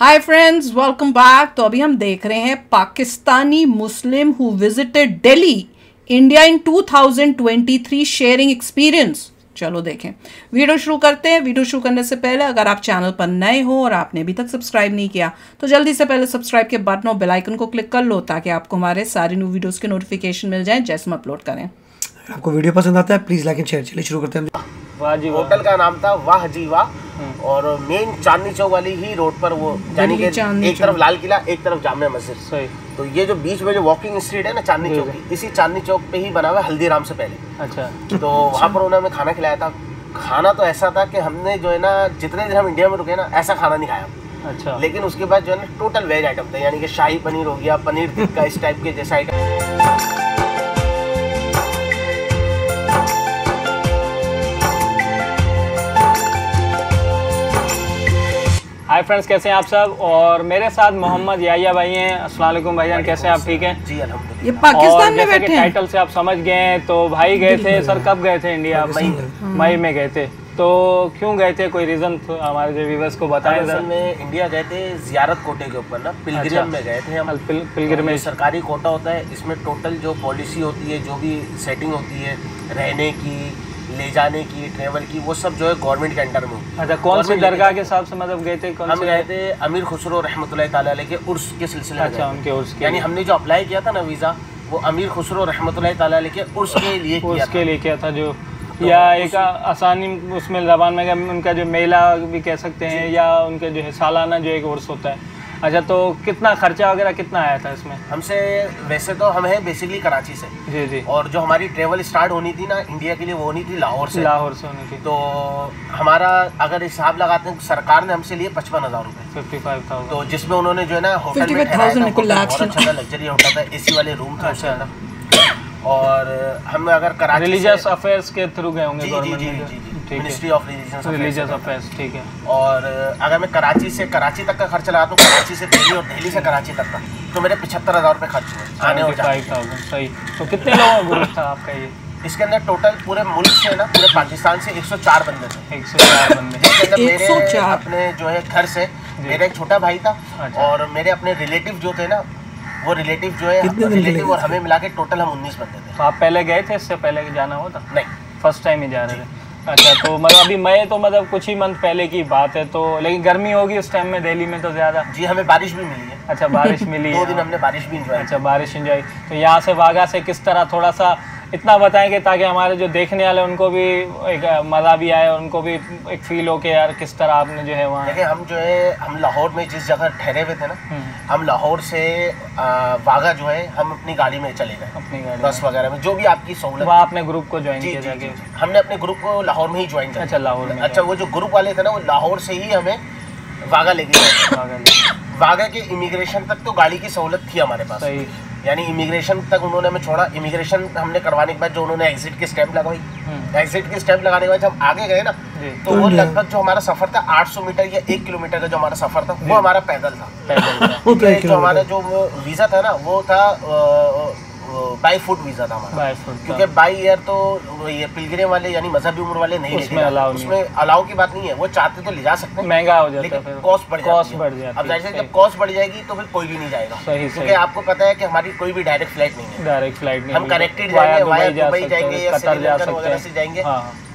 Hi friends, welcome back. तो अभी हम देख रहे हैं पाकिस्तानी मुस्लिम who visited Delhi India in 2023 sharing experience. चलो देखें, वीडियो शुरू करते हैं। वीडियो शुरू करने से पहले अगर आप चैनल पर नए हो और आपने अभी तक सब्सक्राइब नहीं किया तो जल्दी से पहले सब्सक्राइब के बटन और बेल आइकन को क्लिक कर लो ताकि आपको हमारे सारे न्यू वीडियोस के नोटिफिकेशन मिल जाएं जैसे हम अपलोड करें। आपको वीडियो पसंद आता है प्लीज लाइक एंड शेयर। चलिए शुरू करते हैं। वाह जी, होटल का नाम था वाह जी वाह, और मेन चांदनी चौक वाली ही रोड पर वो, यानी कि एक तरफ लाल किला एक तरफ जामिया मस्जिद। सही। तो ये जो बीच में जो वॉकिंग स्ट्रीट है ना चांदनी चौक की, इसी चांदनी चौक पे ही बना हुआ है हल्दीराम से पहले। अच्छा। तो वहाँ पर उन्होंने हमें खाना खिलाया था। खाना तो ऐसा था कि हमने जो है ना, जितने दिन हम इंडिया में रुके ना, ऐसा खाना नहीं खाया। अच्छा। लेकिन उसके बाद जो है ना टोटल वेज आइटम थे, यानी कि शाही पनीर हो गया, पनीर टिक्का, इस टाइप के जैसा आइटम। हाय फ्रेंड्स, कैसे हैं आप सब? और मेरे साथ मोहम्मद याया भाई हैं। अस्सलाम वालेकुम भाईजान, कैसे हैं आप? ठीक हैं जी अल्हम्दुलिल्लाह। ये पाकिस्तान में जैसे कि बैठे हैं। टाइटल से आप समझ गए हैं, तो भाई गए थे सर। कब गए थे इंडिया? मई में गए थे। तो क्यों गए थे, कोई रीज़न हमारे जो व्यूअर्स को बताएं। असल में इंडिया गए थे जियारत कोटे के ऊपर ना, पिलग्रिम में गए थे हम। पिलग्रिमेज सरकारी कोटा होता है, इसमें टोटल जो पॉलिसी होती है, जो भी सेटिंग होती है, रहने की, ले जाने की, ट्रेवल की, वो सब जो है गवर्नमेंट के अंडर में। अच्छा, कौन सी दरगाह के हिसाब से मतलब गए थे? हम गए थे अमीर खुसरो रहमतुल्लाह ताला अलैह के उर्स के सिलसिले में। अच्छा, उनके उर्स के, यानी हमने जो अप्लाई किया था ना वीज़ा, वो अमीर खुसरो रहमतुल्लाह ताला अलैह के उर्स के लिए किया था। जो या एक आसानी उसमें ज़बान में उनका जो मेला भी कह सकते हैं, या उनके जो है सालाना जो एक उर्स होता है। अच्छा, तो कितना खर्चा वगैरह कितना आया था इसमें? हमसे वैसे तो हम हैं बेसिकली कराची से। जी जी। और जो हमारी ट्रेवल स्टार्ट होनी थी ना इंडिया के लिए, वो होनी थी लाहौर से। होनी थी। तो हमारा अगर हिसाब लगाते हैं, सरकार ने हमसे लिए 55,000 रुपये, 55,000। तो जिसमें उन्होंने जो है ना होटल में ठहराया था, बहुत अच्छा लग्जरी होटल था, एसी वाले रूम था उसके अंदर। और हम अगर कराची रिलीजियस अफेयर्स के थ्रू गए होंगे, मिनिस्ट्री ऑफ रिलीजियस अफेयर्स, ठीक है। और अगर मैं कराची से कराची तक का खर्च लगाता हूँ, कराची से दिल्ली और दिल्ली से कराची तक का, तो मेरे 75,000 रुपये खर्च हुए आने और जाने। 5,000। सही। तो कितने लोगों का ग्रुप था आपका ये? इसके अंदर टोटल पूरे मुल्क से ना, पूरे पाकिस्तान से 104 बंदे थे। 104 बंदे। जिसके अंदर मेरे अपने जो है घर से मेरा एक छोटा भाई था। अच्छा। और मेरे अपने रिलेटिव जो थे ना, वो रिलेटिव जो है रिलेटिव और हमें मिला के टोटल हम 19 बंदे थे। तो आप पहले गए थे, इससे पहले जाना होता? नहीं, फर्स्ट टाइम ही जा रहे थे। अच्छा, तो मतलब अभी मई तो मतलब कुछ ही मंथ पहले की बात है, तो लेकिन गर्मी होगी उस टाइम में दिल्ली में तो ज़्यादा। जी, हमें बारिश भी मिली है। अच्छा, बारिश मिली 2 दिन हमने बारिश भी इंजॉय। अच्छा, बारिश इंजॉय। तो यहाँ से वाघा से किस तरह, थोड़ा सा इतना बताएंगे ताकि हमारे जो देखने वाले उनको भी एक मज़ा भी आए और उनको भी एक फील हो कि यार किस तरह आपने जो है वहाँ। देखिए, हम जो है हम लाहौर में जिस जगह ठहरे हुए थे ना, हम लाहौर से वाघा जो है हम अपनी गाड़ी में चले गए, अपनी गाड़ी बस वगैरह में जो भी आपकी सहूलत। वहाँ अपने ग्रुप को ज्वाइन किया जाके? हमने अपने ग्रुप को लाहौर में ही ज्वाइन किया। अच्छा, लाहौर में। अच्छा, वो जो ग्रुप वाले थे ना, वो लाहौर से ही हमें वाघा लेके गए। वाघा के इमिग्रेशन तक तो गाड़ी की सहूलत थी हमारे पास। सही। यानी इमिग्रेशन तक उन्होंने हमें छोड़ा। इमिग्रेशन हमने करवाने के बाद जो उन्होंने एग्जिट की स्टैंप लगवाई, एग्जिट की स्टैंप लगाने के बाद जब आगे गए ना, तो वो लगभग जो हमारा सफर था 800 मीटर या 1 किलोमीटर का जो हमारा सफर था, वो हमारा पैदल था। जो हमारा जो वीज़ा था ना, वो था बाई फुट वीज़ा था हमारा, क्योंकि बाई एयर तो ये पिलग्रिम वाले यानी मजहबी उम्र वाले नहीं लेते। उसमें अलाउ की बात नहीं है, वो चाहते तो ले जा सकते हैं, महंगा हो जाता है, लेकिन कॉस्ट बढ़ जाती है। अब जाहिर है जब कॉस्ट बढ़ जाएगी तो फिर कोई भी नहीं जाएगा, क्योंकि आपको पता है कि हमारी कोई भी डायरेक्ट फ्लाइट नहीं है। डायरेक्ट फ्लाइट नहीं, हम कनेक्टेड जाएंगे, वाया दुबई जाएंगे या श्रीलंका वगैरह से जाएंगे,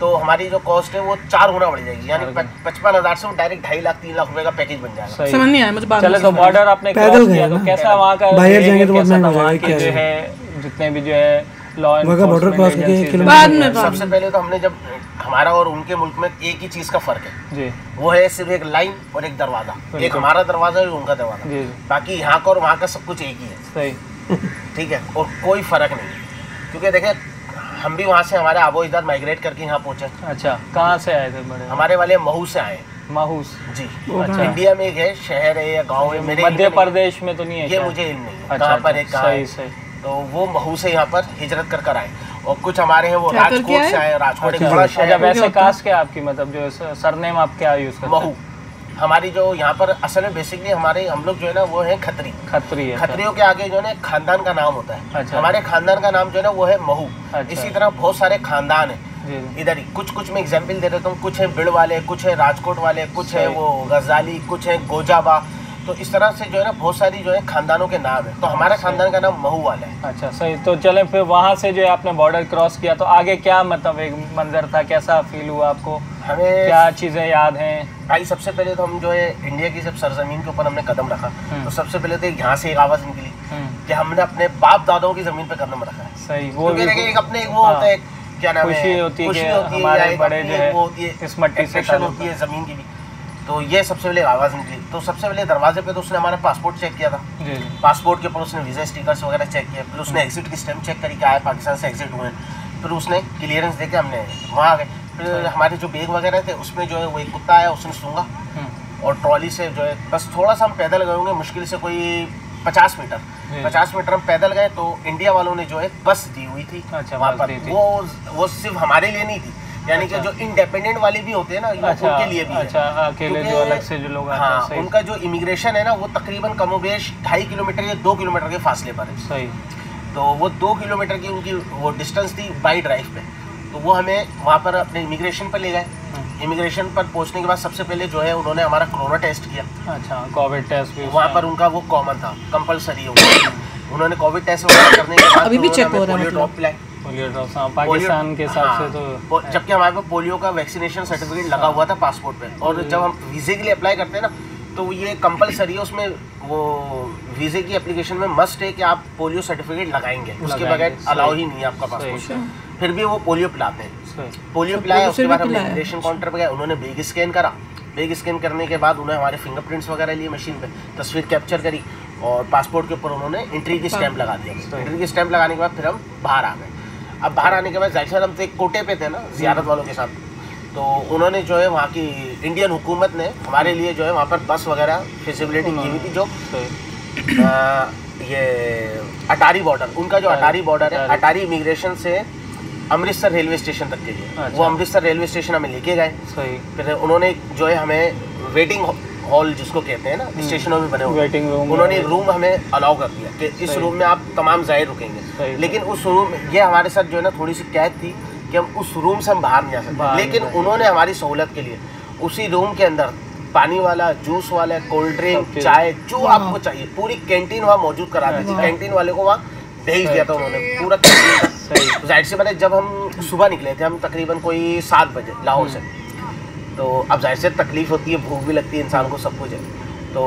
तो हमारी जो कॉस्ट है वो 4 गुना बढ़ जाएगी। यानी 55,000 से डायरेक्ट 2.5 लाख 3 लाख रुपए का पैकेज बन जाएगा। समझ नहीं आया मुझे। चले, तो बॉर्डर आपने क्रॉस किया तो कैसा वहाँ का, बाहर जाएंगे तो वहाँ की जो है जितने भी जो है लॉ बॉर्डर क्रॉस करके बाद में सबसे पहले तो हमने जब हमारा और उनके मुल्क में एक ही चीज का फर्क है जी, वो है सिर्फ एक लाइन और एक दरवाजा। एक हमारा दरवाजा और उनका दरवाजा, बाकी यहाँ का और वहाँ का सब कुछ एक ही है। सही। ठीक है, और कोई फर्क नहीं है, क्योंकि देखें हम भी वहाँ से हमारे आबो अजदाद माइग्रेट करके यहाँ पहुँचे। अच्छा, कहाँ से आए थे? बड़े हमारे वाले महू से आए। महू जी। अच्छा, इंडिया में एक है शहर है या गाँव है, मेरे मध्य प्रदेश में तो नहीं है ये, मुझे इल्म नहीं है कहाँ पर एक सही सही। तो वो महू से यहाँ पर हिजरत कर आए, और कुछ हमारे हैं वो राजकोट से आए। राजकोट एक बड़ा शहर है। वैसे कास्ट क्या आपकी, मतलब जो सरनेम आप क्या यूज करते हैं? महू। हमारी जो यहाँ पर असल में बेसिकली हमारे हम लोग जो है ना वो है खत्री। खत्री है। खत्रियों के आगे जो है ना खानदान का नाम होता है। अच्छा। हमारे खानदान का नाम जो है ना वो है महू। अच्छा। इसी तरह बहुत सारे खानदान हैं इधर ही। कुछ मैं एग्जाम्पल दे देता हूँ। कुछ है बिड़ वाले, कुछ है राजकोट वाले, कुछ है वो गजाली, कुछ है गोजाबा, तो इस तरह से जो है ना बहुत सारी जो है खानदानों के नाम है। तो हमारा खानदान का नाम महुवाल है। अच्छा सही। तो चलें फिर वहाँ से जो है आपने बॉर्डर क्रॉस किया तो आगे क्या मतलब एक मंजर था, कैसा फील हुआ आपको, हमें क्या चीज़ें याद हैं? भाई सबसे पहले तो हम जो है इंडिया की जब सरजमीन के ऊपर हमने कदम रखा तो सबसे पहले तो यहाँ से एक आवाज़ निकली कि हमने अपने बाप दादाओं की ज़मीन पर कदम रखा है। सही। वो भी एक अपने वो होता है, क्या नाम है, खुशी होती है कि हमारे बड़े जो है इस मट्टी से होती है ज़मीन की भी। तो ये सबसे पहले आवाज़ निकली। तो सबसे पहले दरवाजे पे तो उसने हमारा पासपोर्ट चेक किया था। पासपोर्ट के ऊपर उसने वीज़ा स्टिकर्स वगैरह चेक किया, फिर उसने एग्जिट की स्टैम्प चेक करी कि आए पाकिस्तान से एग्जिट हुए, फिर उसने क्लियरेंस दे के हमने वहाँ आ गए। फिर हमारे जो बैग वगैरह थे उसमें जो है वो एक कुत्ता आया, उसने सूंघा और ट्रॉली से जो है बस थोड़ा सा हम पैदल गए होंगे, मुश्किल से कोई 50 मीटर हम पैदल गए तो इंडिया वालों ने जो है बस दी हुई थी वहाँ पर। वो सिर्फ हमारे लिए नहीं थी, यानी कि जो इंडिपेंडेंट वाले भी होते हैं ना उनके लिए भी अच्छा, अकेले जो अलग से जो लोग आते हैं उनका जो इमिग्रेशन है ना वो तकरीबन कमोबेश 2.5 किलोमीटर या 2 किलोमीटर के फासले पर है। सही। तो वो 2 किलोमीटर की उनकी वो डिस्टेंस थी बाई ड्राइव पे। तो वो हमें वहाँ पर अपने इमिग्रेशन पर ले गए। इमिग्रेशन पर पहुँचने के बाद सबसे पहले जो है उन्होंने हमारा कोरोना टेस्ट किया। अच्छा, कोविड टेस्ट भी वहाँ पर उनका वो कॉमन था, कंपलसरी उन्होंने कोविड टेस्ट वगैरह करने के बाद अभी भी चेक हो रहा है, पोलियो ड्रॉप पिलाए। पोलियो ड्रॉप पाकिस्तान के हिसाब से तो, जबकि हमारे पास पोलियो का वैक्सीनेशन सर्टिफिकेट लगा हुआ था पासपोर्ट पे। और जब हम वीज़े के लिए अप्लाई करते हैं ना तो ये कंपलसरी है, उसमें वो वीज़े की एप्लीकेशन में मस्ट है कि आप पोलियो सर्टिफिकेट लगाएंगे, उसके बगैर अलाउ ही नहीं है आपका पासपोर्ट। फिर भी वो पोलियो पिलाते हैं। पोलियो पिलाया, उसके बाद हम इमिग्रेशन काउंटर पर गए, उन्होंने बैग स्कैन करा। बैग स्कैन करने के बाद उन्होंने हमारे फिंगरप्रिंट्स वगैरह लिए मशीन पे, तस्वीर कैप्चर करी और पासपोर्ट के ऊपर उन्होंने एंट्री की स्टैंप लगा दिया। एंट्री की स्टैंप लगाने के बाद फिर हम बाहर आ गए। अब बाहर आने के बाद जाहिर हम तो एक कोटे पे थे ना ज़ियारत वालों के साथ, तो उन्होंने जो है वहाँ की इंडियन हुकूमत ने हमारे लिए जो है वहाँ पर बस वगैरह फैसिलिटी की हुई थी। जो ये अटारी बॉर्डर, उनका जो अटारी बॉर्डर है, अटारी इमिग्रेशन से अमृतसर रेलवे स्टेशन तक के लिए वो अमृतसर रेलवे स्टेशन हमें लेके गए। फिर उन्होंने जो है हमें वेटिंग हॉल जिसको कहते हैं ना स्टेशनों में बने हुए वेटिंग रूम, उन्होंने एक रूम हमें अलाउ कर दिया कि इस रूम में आप तमाम ज़ाहिर रुकेंगे। लेकिन उस रूम ये हमारे साथ जो है ना थोड़ी सी कैद थी कि हम उस रूम से हम बाहर नहीं जा सकते। लेकिन उन्होंने हमारी सहूलत के लिए उसी रूम के अंदर पानी वाला, जूस वाला, कोल्ड ड्रिंक, चाय जो आपको चाहिए पूरी कैंटीन वहाँ मौजूद करा दी थी। कैंटीन वाले को वहाँ भेज दिया था उन्होंने पूरा कैंटीन। जाहिर सी बात है जब हम सुबह निकले थे हम तकरीबन कोई 7 बजे लाहौर से, तो अब जाहिर से तकलीफ होती है, भूख भी लगती है इंसान को, सब कुछ है। तो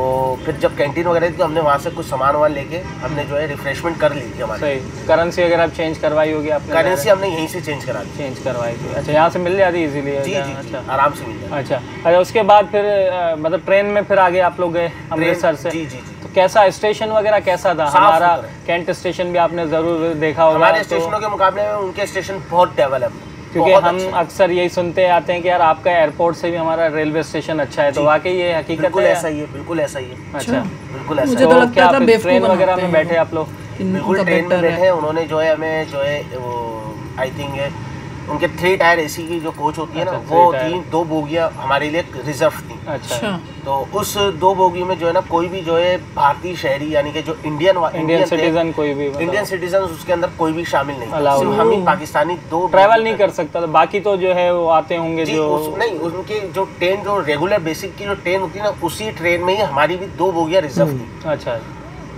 फिर जब कैंटीन वगैरह थी तो हमने वहाँ से कुछ सामान वामान लेके हमने जो है रिफ्रेशमेंट कर ली थी हमारी। सही। करेंसी अगर आप चेंज करवाई होगी आपने? करेंसी हमने यहीं से चेंज करवाई थी। अच्छा, यहाँ से मिल जाती इजीली? जी, अच्छा, आराम से मिल जाती। अच्छा, उसके बाद फिर मतलब ट्रेन में फिर आगे आप लोग गए अमृतसर से? जी। तो कैसा स्टेशन वगैरह कैसा था? हमारा कैंट स्टेशन भी आपने ज़रूर देखा होगा। हमारे स्टेशनों के मुकाबले में उनके स्टेशन बहुत डेवलप है, क्योंकि हम अक्सर यही सुनते आते हैं कि यार आपका एयरपोर्ट से भी हमारा रेलवे स्टेशन अच्छा है। तो वाकई ये हकीकत बिल्कुल ऐसा ही है, बिल्कुल ऐसा ही है। अच्छा, बिल्कुल ऐसा। मुझे तो लगता था ट्रेन वगैरह में बैठे आप लोग? बिल्कुल ट्रेन में बैठे। उन्होंने जो है हमें जो है वो आई थिंक उनके 3 टायर एसी की जो कोच होती है ना वो 2 बोगियाँ हमारे लिए रिजर्व थी। अच्छा। तो उस 2 बोगी में जो है ना कोई भी जो है भारतीय शहरी यानी कि जो इंडियन सिटीजन कोई भी इंडियन सिटीजन उसके अंदर कोई भी शामिल नहीं, सिर्फ हम ही पाकिस्तानी 2 ट्रैवल नहीं कर सकता था। बाकी तो जो है वो आते होंगे जो नहीं, उनके जो ट्रेन जो रेगुलर बेसिक की जो ट्रेन होती है ना उसी ट्रेन में ही हमारी भी 2 बोगियाँ रिजर्व थी। अच्छा।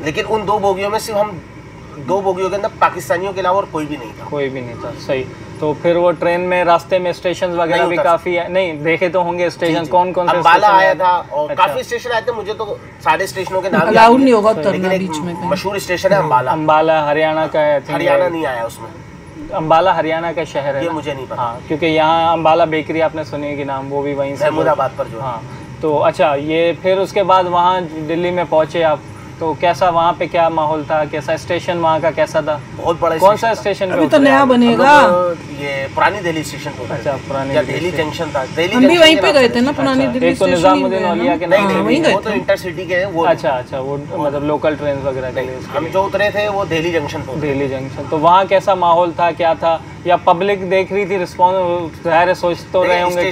लेकिन उन 2 बोगियों में सिर्फ हम 2 बोगियों के अंदर पाकिस्तानियों के अलावा और कोई भी नहीं था। सही। तो फिर वो ट्रेन में रास्ते में स्टेशन वगैरह भी काफी है? नहीं देखे तो होंगे स्टेशन। कौन कौन से? अंबाला आया था और काफी स्टेशन आए थे, मुझे तो सारे स्टेशनों के नाम अलाउड नहीं होगा उतरना बीच में। मशहूर स्टेशन है अंबाला हरियाणा का है। हरियाणा नहीं आया उसमें। अंबाला हरियाणा का शहर है? ये मुझे नहीं पता। हाँ, क्योंकि यहाँ अंबाला बेकरी आपने सुनी है कि नाम, वो भी वहीं से महमूदाबाद पर जो। हाँ। तो अच्छा, ये फिर उसके बाद वहाँ दिल्ली में पहुँचे आप, तो कैसा वहाँ पे क्या माहौल था? कैसा स्टेशन वहाँ का कैसा था? बहुत बड़ा। कौन सा स्टेशन? अभी तो नया बनेगा। ये पुरानी दिल्ली स्टेशन को। अच्छा, पुरानी दिल्ली जंक्शन था। हम भी वहीं पे गए थे ना पुरानी दिल्ली स्टेशन। निजामुद्दीन औलिया के? नहीं, वो तो इंटरसिटी के हैं वो। अच्छा, वो मतलब लोकल ट्रेन वगैरह के लिए? हम जो उतरे थे वो दिल्ली जंक्शन पे। दिल्ली जंक्शन। तो वहाँ कैसा माहौल था, क्या था? या पब्लिक देख रही थी रिस्पॉन्स? ज़ाहिर सोच तो रहे होंगे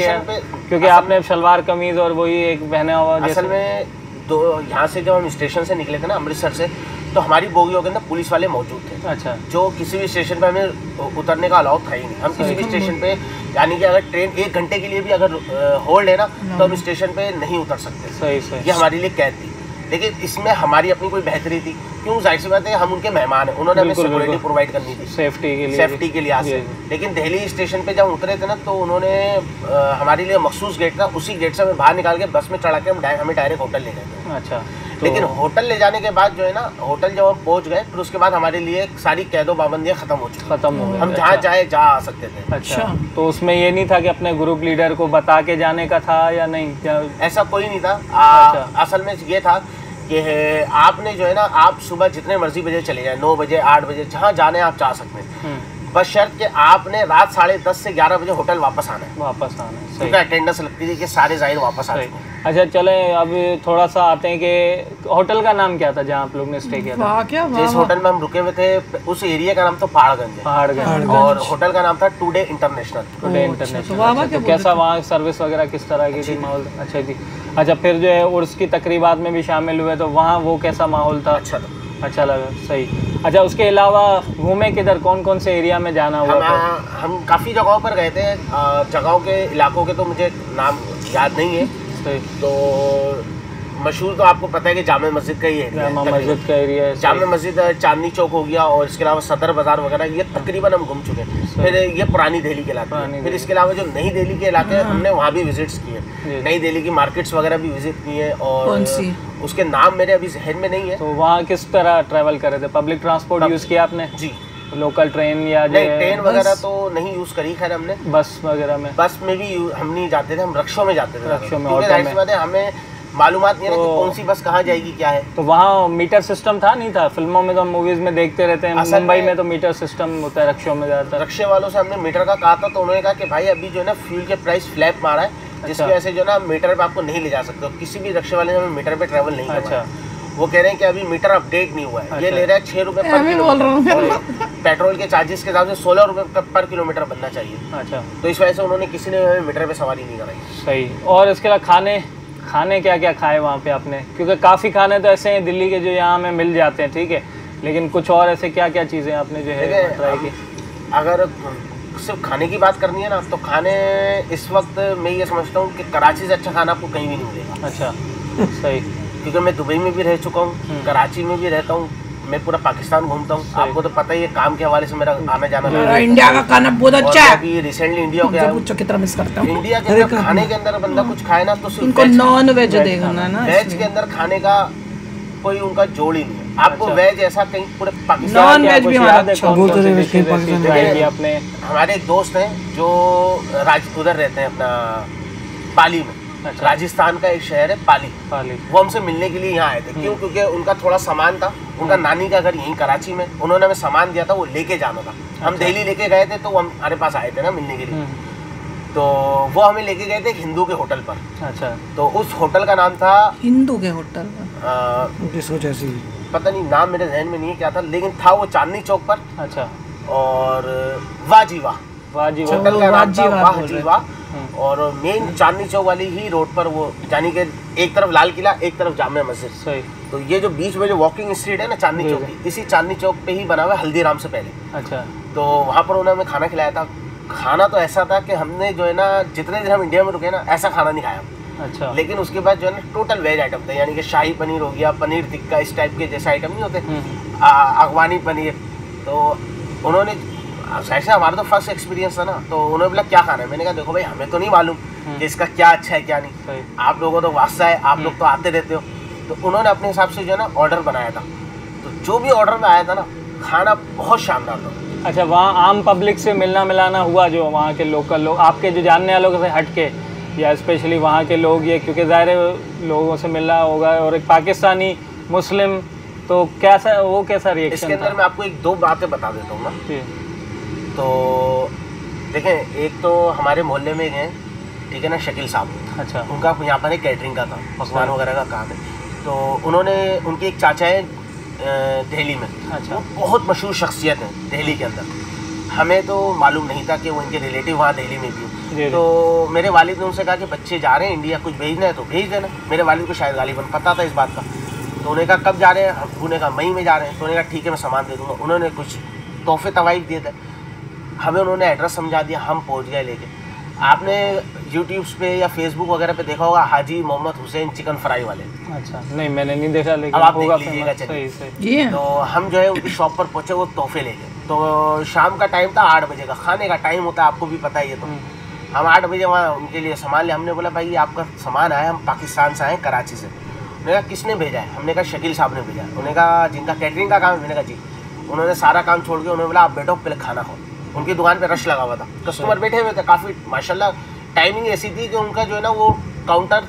क्योंकि आपने शलवार कमीज और वही एक पहना हुआ। असल में तो यहाँ से जब हम स्टेशन से निकले थे ना अमृतसर से, तो हमारी बोगियों के अंदर पुलिस वाले मौजूद थे। अच्छा। जो किसी भी स्टेशन पे हमें उतरने का अलाउ था ही नहीं। हम किसी भी स्टेशन पे यानी कि अगर ट्रेन 1 घंटे के लिए भी अगर होल्ड है ना तो हम स्टेशन पे नहीं उतर सकते। सही। ये हमारे लिए कैद थी। लेकिन इसमें हमारी अपनी कोई बेहतरी थी क्यों, जाहिर सी बात है हम उनके मेहमान हैं, उन्होंने हमें सिक्योरिटी प्रोवाइड करनी थी सेफ्टी के लिहाज से। लेकिन दिल्ली स्टेशन पे जब उतरे थे ना तो उन्होंने हमारे लिए मखसूस गेट था, उसी गेट से हमें बाहर निकाल के बस में चढ़ा के हमें डायरेक्ट होटल ले गए थे। अच्छा। लेकिन होटल ले जाने के बाद जो है ना, होटल जब हम पहुंच गए फिर उसके बाद हमारे लिए सारी कैदो पाबंदियां खत्म हो गई, हम जहाँ चाहे जा आ सकते थे। अच्छा, तो उसमें ये नहीं था कि अपने ग्रुप लीडर को बता के जाने का था या नहीं, क्या ऐसा कोई नहीं था। असल में ये था कि आपने जो है ना, आप सुबह जितने मर्जी बजे चले जाए, 9 बजे 8 बजे जहाँ जाने आप जा सकते हैं, बस शर्त कि आपने रात 10:30 से 11 बजे होटल वापस आना है। क्योंकि अटेंडेंस लगती थी कि सारे जाहिर वापस आ गए। अच्छा चले अब थोड़ा सा आते हैं कि होटल का नाम क्या था जहाँ आप लोग ने स्टे किया था? जिस होटल में हम रुके हुए थे उस एरिया का नाम तो पहाड़गंज और होटल का नाम था टुडे इंटरनेशनल। तो कैसा वहाँ सर्विस वगैरह किस तरह की थी, माहौल अच्छा थी? अच्छा, फिर जो है उर्स की तकरीबात में भी शामिल हुए तो वहाँ वो कैसा माहौल था? अच्छा लगा, सही। अच्छा, उसके अलावा घूमे किधर, कौन कौन से एरिया में जाना हुआ? हम काफ़ी जगहों पर गए थे, जगहों के इलाकों के तो मुझे नाम याद नहीं है। तो मशहूर तो आपको पता है कि जामे मस्जिद का ही एरिया है, जामे मस्जिद, चांदनी चौक हो गया और इसके अलावा सदर बाजार वगैरह, ये तकरीबन हम घूम चुके हैं। फिर ये पुरानी दिल्ली के इलाके, फिर इसके अलावा जो नई दिल्ली के इलाके हैं हमने वहाँ भी विजिट्स किए, नई दिल्ली की मार्केट्स वगैरह भी विजिट किए और उसके नाम मेरे अभी जहन में नहीं है। तो वहाँ किस तरह ट्रैवल कर रहे थे? पब्लिक ट्रांसपोर्ट यूज़ किया आपने? जी, लोकल ट्रेन या ट्रेन वगैरह तो नहीं यूज़ करी खैर हमने। बस वगैरह में? बस में भी हम नहीं जाते थे, हम रिक्शों में जाते थे। रिक्शों में, जाहिर सी बात है हमें मालूमात नहीं है कि कौन सी बस कहाँ जाएगी क्या है। तो वहाँ मीटर सिस्टम था नहीं था? फिल्मों में तो मूवीज में देखते रहते हैं, मुंबई में तो मीटर सिस्टम होता है रिक्शों में ज़्यादातर। रिक्शे वालों से हमने मीटर का कहा था तो उन्होंने कहा कि भाई अभी जो है ना फ्यूल के प्राइस फ्लैप मारा है, जिसकी वजह से जो ना मीटर पे आपको नहीं ले जा सकते, किसी भी रिक्शे वाले ने हमें मीटर पे ट्रैवल नहीं करवाया। वो कह रहे हैं कि अभी मीटर अपडेट नहीं हुआ है। ये ले रहा है 6 रुपये पर किलोमीटर, पेट्रोल के चार्जेस के हिसाब से 16 रुपये पर किलोमीटर बनना चाहिए। अच्छा, तो इस वजह से उन्होंने किसी ने हमें मीटर पे सवारी नहीं कराई। सही। और इसके अलावा खाने क्या क्या खाए वहाँ पे आपने? क्योंकि काफ़ी खाने तो ऐसे हैं दिल्ली के जो यहाँ में मिल जाते हैं, ठीक है, लेकिन कुछ और ऐसे क्या क्या चीज़ें आपने जो है ट्राई की? अगर सिर्फ खाने की बात करनी है ना तो खाने इस वक्त मैं ये समझता हूँ कि कराची से अच्छा खाना आपको कहीं भी नहीं मिलेगा। अच्छा, सही। क्योंकि मैं दुबई में भी रह चुका हूँ, कराची में भी रहता हूँ, मैं पूरा पाकिस्तान घूमता हूँ, आपको तो पता ही है काम के हवाले से मेरा आना जाना। इंडिया का खाना बहुत अच्छा है। अभी रिसेंटली इंडिया गया हूँ, कितना मिस करता हूँ। इंडिया के अंदर खाने के अंदर बंदा कुछ खाए ना तो इनको नॉन वेज देखना ना, वेज के अंदर खाने का कोई उनका जोड़ ही नहीं है। आपको वेज ऐसा कहीं पूरे पाकिस्तान, नॉन वेज भी अपने हमारे एक दोस्त हैं जो उधर रहते हैं अपना पाली में। अच्छा। राजस्थान का एक शहर है पाली, वो हमसे मिलने के लिए यहाँ आए थे। क्यों? क्योंकि उनका थोड़ा सामान था, उनका नानी का घर यहीं कराची में, उन्होंने हमें सामान दिया था, वो लेके जाना था। हम दिल्ली लेके गए थे तो वो हमारे पास आए थे ना मिलने के लिए, तो वो हमें लेके गए थे एक हिंदू के होटल पर। अच्छा, तो उस होटल का नाम था हिंदू के होटल, पता नहीं नाम मेरे जहन में नहीं है क्या था, लेकिन था वो चांदनी चौक पर। अच्छा, और वाजीवा होटल का नाम था, वाजीवा। और मेन चांदनी चौक वाली ही रोड पर वो, यानी कि एक तरफ लाल किला एक तरफ जामे मस्जिद। तो ये जो बीच में जो वॉकिंग स्ट्रीट है ना चांदनी चौक की, इसी चांदनी चौक पे ही बना हुआ है हल्दीराम से पहले। अच्छा, तो वहाँ पर उन्होंने हमें खाना खिलाया था। खाना तो ऐसा था कि हमने जो है ना जितने दिन हम इंडिया में रुके ना ऐसा खाना नहीं खाया। अच्छा, लेकिन उसके बाद जो है ना टोटल वेज आइटम थे, यानी कि शाही पनीर हो गया, पनीर टिक्का, इस टाइप के जैसे आइटम नहीं होते, अफगानी पनीर। तो उन्होंने ऐसे हमारा तो फर्स्ट एक्सपीरियंस था ना, तो उन्होंने बोला क्या खाना है। मैंने कहा देखो भाई हमें तो नहीं मालूम कि इसका क्या अच्छा है क्या नहीं, आप लोगों को तो वास्ता है, आप लोग तो आते रहते हो। तो उन्होंने अपने हिसाब से जो है ना ऑर्डर बनाया था, तो जो भी ऑर्डर में आया था ना खाना बहुत शानदार था। अच्छा, वहाँ आम पब्लिक से मिलना मिलाना हुआ, जो वहाँ के लोकल लोग आपके जो जानने वालों से हट के, या स्पेशली वहाँ के लोग, ये क्योंकि ज़ाहिर लोगों से मिलना होगा और एक पाकिस्तानी मुस्लिम, तो कैसा रिएक्शन? इसके अंदर मैं आपको एक दो बातें बता देता हूँ ना। तो देखें, एक तो हमारे मोहल्ले में हैं, ठीक है ना, शकील साहब। अच्छा, उनका यहाँ पर एक कैटरिंग का था, पकवान वगैरह का काम है। तो उन्होंने, उनके एक चाचा है दिल्ली में। अच्छा, वो बहुत मशहूर शख्सियत है दिल्ली के अंदर। हमें तो मालूम नहीं था कि वो इनके रिलेटिव वहाँ दिल्ली में भी। तो मेरे वालिद ने उनसे कहा कि बच्चे जा रहे हैं इंडिया, कुछ भेजना है तो भेज देना। मेरे वालिद को शायद गालिबन पता था इस बात का। तो उन्होंने कहा कब जा रहे हैं? उन्होंने कहा मई में जा रहे हैं। तो उन्होंने कहा ठीक है मैं सामान दे दूँगा। उन्होंने कुछ तोहफे तवाइफ दिए थे, हमें उन्होंने एड्रेस समझा दिया, हम पहुंच गए लेके। आपने यूट्यूब पे या फेसबुक वगैरह पे देखा होगा हाजी मोहम्मद हुसैन चिकन फ्राई वाले। अच्छा, नहीं मैंने नहीं देखा, लेकिन अब आप होगा देख लीजिएगा। सही चलिए, तो हम जो है उनकी शॉप पर पहुंचे, वो तोहफे लेके। तो शाम का टाइम था, 8 बजे का खाने का टाइम होता है, आपको भी पता ही है। तो हम 8 बजे वहाँ उनके लिए सामान लिया। हमने बोला भाई आपका सामान आया, हम पाकिस्तान से आए, कराची से। उन्होंने कहा किसने भेजा है? हमने कहा शकील साहब ने भेजा। उन्होंने कहा जिनका कैटरिंग का काम है? मैंने कहा जी। उन्होंने सारा काम छोड़ के उन्होंने बोला आप बैठो पहले खाना खाओ। उनकी दुकान पे रश लगा हुआ था, कस्टमर बैठे हुए थे काफ़ी, माशाल्लाह टाइमिंग ऐसी थी कि उनका जो है ना वो काउंटर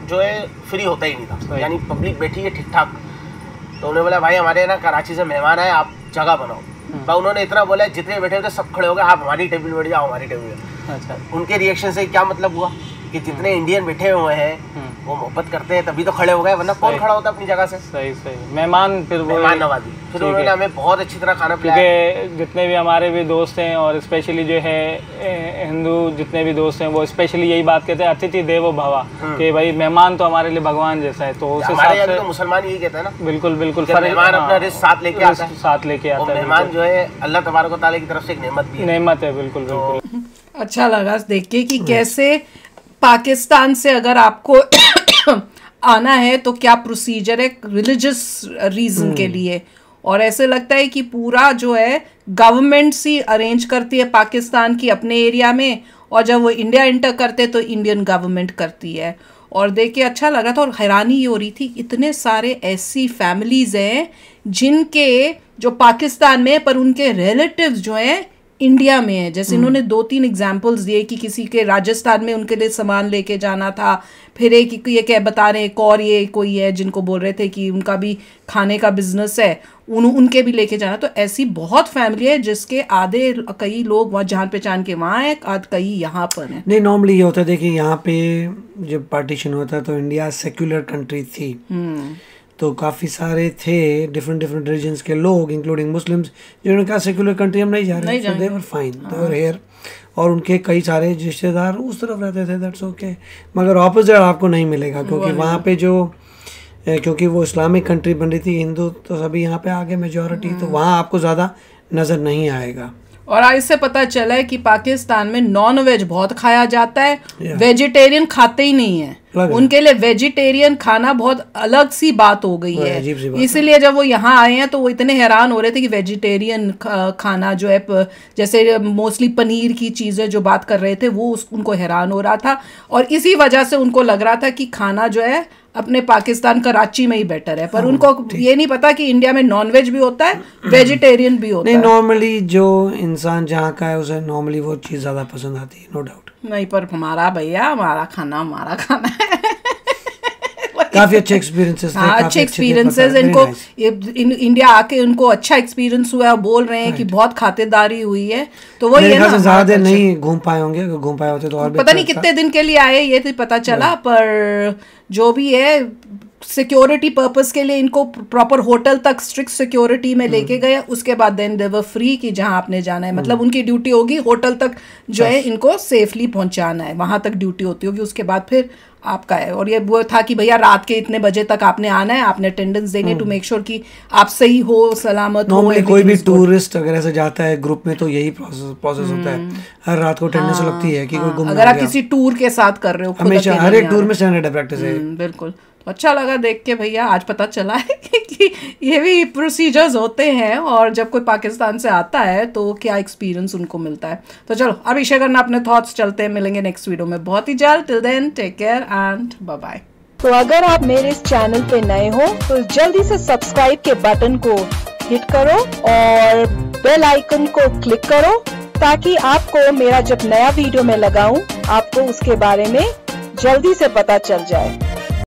जो है फ्री होता ही नहीं था, यानी पब्लिक बैठी है ठीक ठाक। तो उन्होंने बोला भाई हमारे ना कराची से मेहमान आए, आप जगह बनाओ। तो उन्होंने इतना बोला, जितने बैठे थे सब खड़े हो गए, आप हमारी टेबल बैठ जाओ, हमारी टेबल। अच्छा, उनके रिएक्शन से क्या मतलब हुआ कि जितने इंडियन बैठे हुए हैं वो मोहब्बत करते हैं तभी तो खड़े हो गए, वरना कौन खड़ा होता अपनी जगह से। सही सही, मेहमान फिर वो मेहमान नवाजी। फिर उन्होंने हमें बहुत अच्छी तरह खाना खिलाया। क्योंकि जितने भी हमारे भी दोस्त हैं और स्पेशली जो है हिंदू जितने भी दोस्त हैं वो स्पेशली यही बात कहते हैं अतिथि देवो भव, कि भाई मेहमान तो हमारे लिए भगवान जैसा है। तो उस हिसाब से तो मुसलमान यही कहते हैं ना, बिल्कुल बिल्कुल, मेहमान अपना रिस्क साथ लेके आता है, साथ लेके आता है। मेहमान जो है अल्लाह तबारक व तआला की तरफ से एक नेमत भी है। नेमत है, बिल्कुल बिल्कुल। अच्छा लगा देख के कि कैसे पाकिस्तान से अगर आपको आना है तो क्या प्रोसीजर है रिलीजियस रीजन के लिए, और ऐसे लगता है कि पूरा जो है गवर्नमेंट सी अरेंज करती है पाकिस्तान की अपने एरिया में, और जब वो इंडिया इंटर करते तो इंडियन गवर्नमेंट करती है। और देख के अच्छा लगा था। और हैरानी ये हो रही थी इतने सारे ऐसी फैमिलीज हैं जिनके जो पाकिस्तान में पर उनके रिलेटिव्स जो हैं इंडिया में है। जैसे इन्होंने 2-3 एग्जाम्पल्स दिए कि किसी के राजस्थान में उनके लिए सामान लेके जाना था, फिर एक ये क्या बता रहे हैं, एक और ये कोई है जिनको बोल रहे थे कि उनका भी खाने का बिजनेस है, उनके भी लेके जाना। तो ऐसी बहुत फैमिली है जिसके आधे कई लोग वहाँ जान पहचान के वहाँ हैं, कई यहाँ पर हैं। नहीं, नॉर्मली ये होता है, देखिए यहाँ पे जब पार्टीशन होता तो इंडिया सेक्युलर कंट्री थी, तो काफ़ी सारे थे डिफरेंट रिलीजन्स के लोग इंक्लूडिंग मुस्लिम्स जिन्होंने कहा सेक्युलर कंट्री हम नहीं जा रहे, so they were fine, they were here। और उनके कई सारे रिश्तेदार उस तरफ रहते थे, दैट्स ओके। मगर ऑपोजिट आपको नहीं मिलेगा, क्योंकि वहाँ पे जो क्योंकि वो इस्लामिक कंट्री बन रही थी, हिंदू तो सभी यहाँ पे आगे मेजॉरिटी, तो वहाँ आपको ज़्यादा नज़र नहीं आएगा। और आज से पता चला है कि पाकिस्तान में नॉन वेज बहुत खाया जाता है, वेजिटेरियन खाते ही नहीं है। उनके लिए वेजिटेरियन खाना बहुत अलग सी बात हो गई है। इसीलिए जब वो यहाँ आए हैं तो वो इतने हैरान हो रहे थे कि वेजिटेरियन खाना जो है, जैसे मोस्टली पनीर की चीज़ें जो बात कर रहे थे वो उनको हैरान हो रहा था। और इसी वजह से उनको लग रहा था कि खाना जो है अपने पाकिस्तान कराची में ही बेटर है, पर उनको ये नहीं पता कि इंडिया में नॉनवेज भी होता है, वेजिटेरियन भी होता है। नॉर्मली जो इंसान जहाँ का है उसे नॉर्मली वो चीज़ ज़्यादा पसंद आती है, नो डाउट। नहीं, पर हमारा भैया हमारा खाना है। काफी अच्छे एक्सपीरियंसेस थे, हाँ, अच्छे एक्सपीरियंसेस इनको इंडिया आके उनको अच्छा एक्सपीरियंस हुआ, बोल रहे हैं कि बहुत खातिरदारी हुई है। तो वो ये ना ज्यादा नहीं घूम पाए होंगे, अगर घूम पाए होते तो और पता नहीं कितने दिन के लिए आए ये तो पता चला, पर जो भी है सिक्योरिटी पर्पस के लिए इनको प्रॉपर होटल तक स्ट्रिक्ट सिक्योरिटी में लेके गए। उसके बाद देन दे वर फ्री कि जहां आपने जाना है, मतलब उनकी ड्यूटी होगी होटल तक जो है इनको सेफली पहुंचाना है, वहां तक ड्यूटी होती होगी, उसके बाद फिर आपका है। और ये वो था कि भैया रात के इतने बजे तक आपने आना है, आपने अटेंडेंस देनी है टू मेक श्योर कि आप सही हो, सलामत हो। नॉर्मली कोई भी टूरिस्ट अगर ऐसे जाता है ग्रुप में तो यही प्रोसेस होता है, हर रात को अटेंडेंस लगती है कि कोई गुम ना हो गया। अगर आप किसी टूर के साथ कर रहे हो, हमेशा हर एक टूर में स्टैंडर्ड है, प्रैक्टिस है। बिल्कुल, अच्छा लगा देख के भैया, आज पता चला है कि ये भी प्रोसीजर्स होते हैं और जब कोई पाकिस्तान से आता है तो क्या एक्सपीरियंस उनको मिलता है। तो चलो अभी शेयर करना अपने थॉट्स, चलते हैं, मिलेंगे नेक्स्ट वीडियो में बहुत ही जल्द। Till then take care and bye bye. तो अगर आप मेरे इस चैनल पे नए हो तो जल्दी से सब्सक्राइब के बटन को हिट करो और बेल आइकन को क्लिक करो, ताकि आपको मेरा जब नया वीडियो मैं लगाऊं आपको उसके बारे में जल्दी से पता चल जाए।